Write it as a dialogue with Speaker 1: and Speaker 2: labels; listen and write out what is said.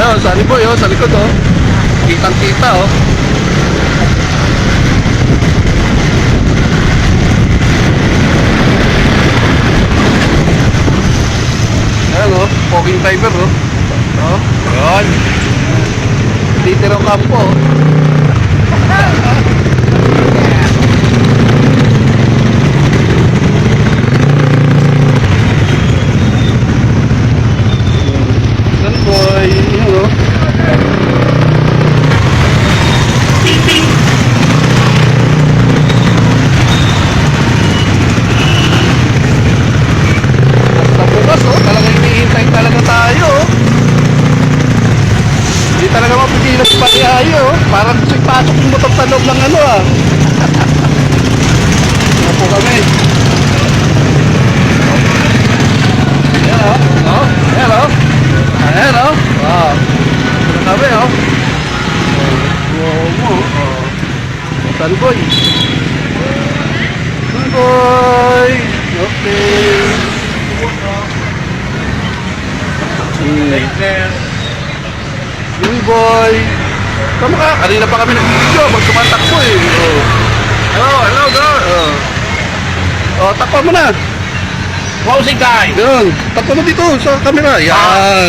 Speaker 1: Ayun, Sunny Boy, oh, sa likod, oh. Kitang-kita, oh. Ayan, oh. Poking timer, oh. Oh, yun. Titirang kampo, oh. Sunny Boy, yun, oh. Basta bukas, oh, talagang hinihintay talaga tayo, oh. Hindi talaga mapigilan sa panihayo, oh. Parang gusto ipasok yung motor sa loob ng ano, ah. Ano po kami? Ayan, oh. Oh, ayan, oh. Ayan, oh. Wow. Ano kami, oh. Wow mo, oh. Sunny Boy. Sunny Boy. Okay. Sunny Boy. Tama ka, kanina pa kami nag-video. Magtumatakbo, eh. Oh. Hello, girl. Oh. Oh, takpa mo na.
Speaker 2: Closing time.
Speaker 1: Yun. Takpa mo dito sa camera. Yan.